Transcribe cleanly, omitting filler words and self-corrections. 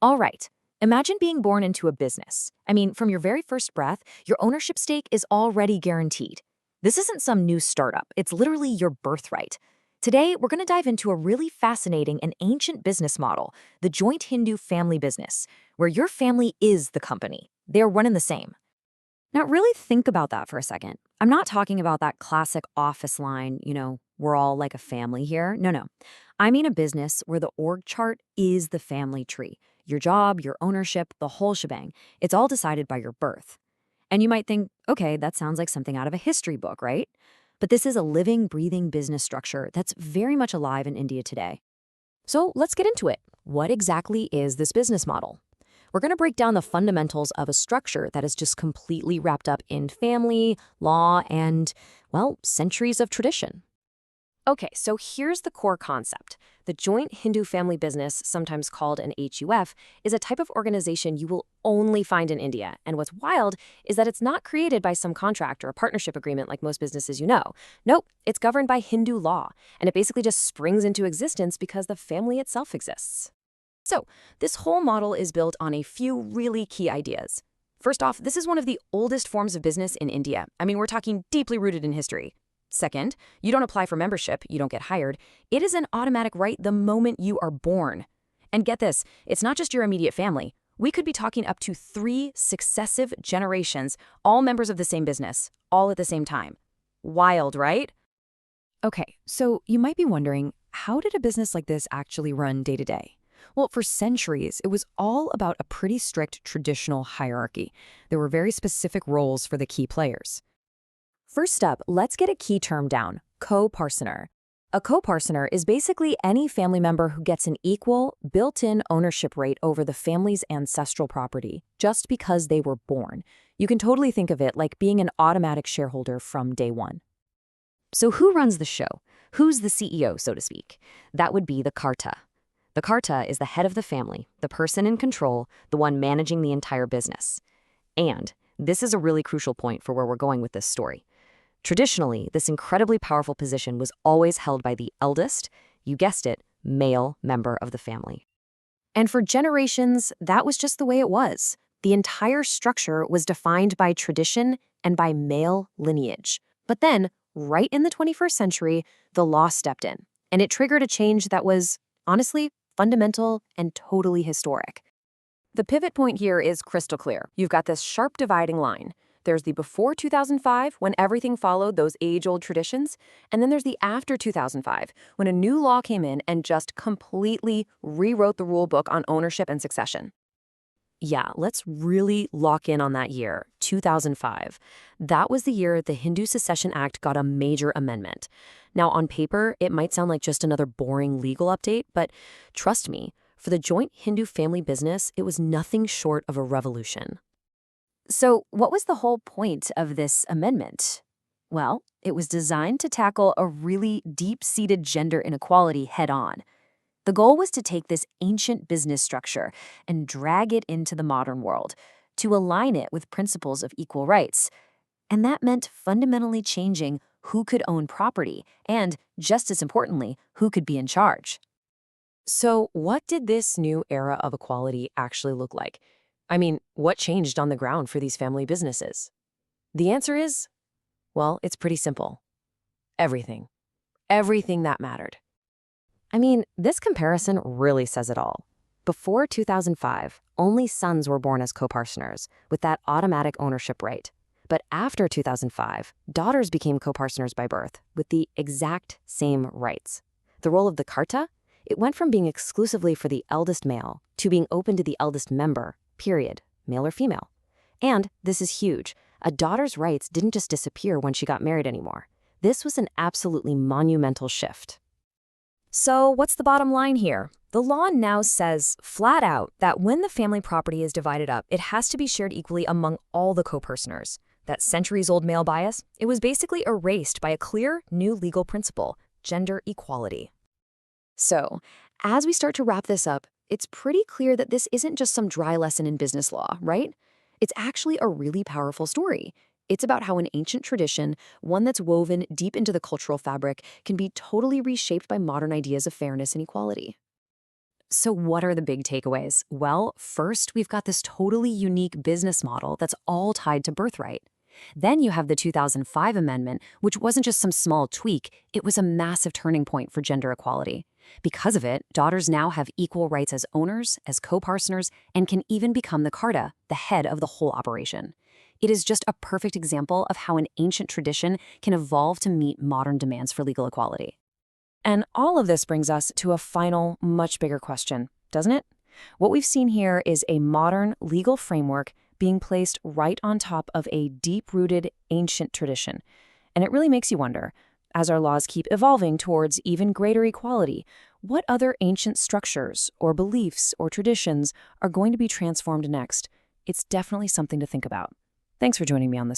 All right. Imagine being born into a business. From your very first breath, your ownership stake is already guaranteed. This isn't some new startup, it's literally your birthright. Today, we're going to dive into a really fascinating and ancient business model, the Joint Hindu Family Business, where your family is the company. They're one and the same. Now, really think about that for a second. I'm not talking about that classic office line, we're all like a family here. No, no. I mean a business where the org chart is the family tree. Your job, your ownership, the whole shebang. It's all decided by your birth. And you might think, okay, that sounds like something out of a history book, right? But this is a living, breathing business structure that's very much alive in India today. So let's get into it. What exactly is this business model? We're going to break down the fundamentals of a structure that is just completely wrapped up in family, law, and, well, centuries of tradition. Okay, so here's the core concept. The Joint Hindu Family Business, sometimes called an HUF, is a type of organization you will only find in India. And what's wild is that it's not created by some contract or a partnership agreement like most businesses you know. Nope, it's governed by Hindu law, and it basically just springs into existence because the family itself exists. So, this whole model is built on a few really key ideas. First off, this is one of the oldest forms of business in India. We're talking deeply rooted in history. Second, you don't apply for membership, you don't get hired. It is an automatic right the moment you are born. And get this, it's not just your immediate family. We could be talking up to 3 successive generations, all members of the same business, all at the same time. Wild, right? Okay, so you might be wondering, how did a business like this actually run day to day? Well, for centuries, it was all about a pretty strict traditional hierarchy. There were very specific roles for the key players. First up, let's get a key term down, co-parsoner. A co-parsoner is basically any family member who gets an equal, built-in ownership rate over the family's ancestral property, just because they were born. You can totally think of it like being an automatic shareholder from day one. So who runs the show? Who's the CEO, so to speak? That would be the Karta. The Karta is the head of the family, the person in control, the one managing the entire business. And this is a really crucial point for where we're going with this story. Traditionally, this incredibly powerful position was always held by the eldest, you guessed it, male member of the family. And for generations, that was just the way it was. The entire structure was defined by tradition and by male lineage. But then, right in the 21st century, the law stepped in, and it triggered a change that was, honestly, fundamental and totally historic. The pivot point here is crystal clear. You've got this sharp dividing line. There's the before 2005, when everything followed those age-old traditions, and then there's the after 2005, when a new law came in and just completely rewrote the rule book on ownership and succession. Yeah, let's really lock in on that year, 2005. That was the year the Hindu Succession Act got a major amendment. Now, on paper, it might sound like just another boring legal update, but trust me, for the Joint Hindu Family Business, it was nothing short of a revolution. So, what was the whole point of this amendment? Well, it was designed to tackle a really deep-seated gender inequality head-on. The goal was to take this ancient business structure and drag it into the modern world, to align it with principles of equal rights. And that meant fundamentally changing who could own property and, just as importantly, who could be in charge. So, what did this new era of equality actually look like? What changed on the ground for these family businesses? The answer is, well, it's pretty simple. Everything. Everything that mattered. This comparison really says it all. Before 2005, only sons were born as co-parsoner, with that automatic ownership right. But after 2005, daughters became co-parsoner by birth, with the exact same rights. The role of the Karta? It went from being exclusively for the eldest male to being open to the eldest member, period, male or female. And this is huge. A daughter's rights didn't just disappear when she got married anymore. This was an absolutely monumental shift. So what's the bottom line here? The law now says flat out that when the family property is divided up, it has to be shared equally among all the co-parsoner. That centuries-old male bias, it was basically erased by a clear new legal principle, gender equality. So, as we start to wrap this up, it's pretty clear that this isn't just some dry lesson in business law, right? It's actually a really powerful story. It's about how an ancient tradition, one that's woven deep into the cultural fabric, can be totally reshaped by modern ideas of fairness and equality. So what are the big takeaways? Well, first, we've got this totally unique business model that's all tied to birthright. Then you have the 2005 amendment, which wasn't just some small tweak, it was a massive turning point for gender equality. Because of it, daughters now have equal rights as owners, as co-partners, and can even become the Carta, the head of the whole operation. It is just a perfect example of how an ancient tradition can evolve to meet modern demands for legal equality. And all of this brings us to a final, much bigger question, doesn't it? What we've seen here is a modern legal framework being placed right on top of a deep-rooted ancient tradition. And it really makes you wonder, as our laws keep evolving towards even greater equality, what other ancient structures or beliefs or traditions are going to be transformed next? It's definitely something to think about. Thanks for joining me on this.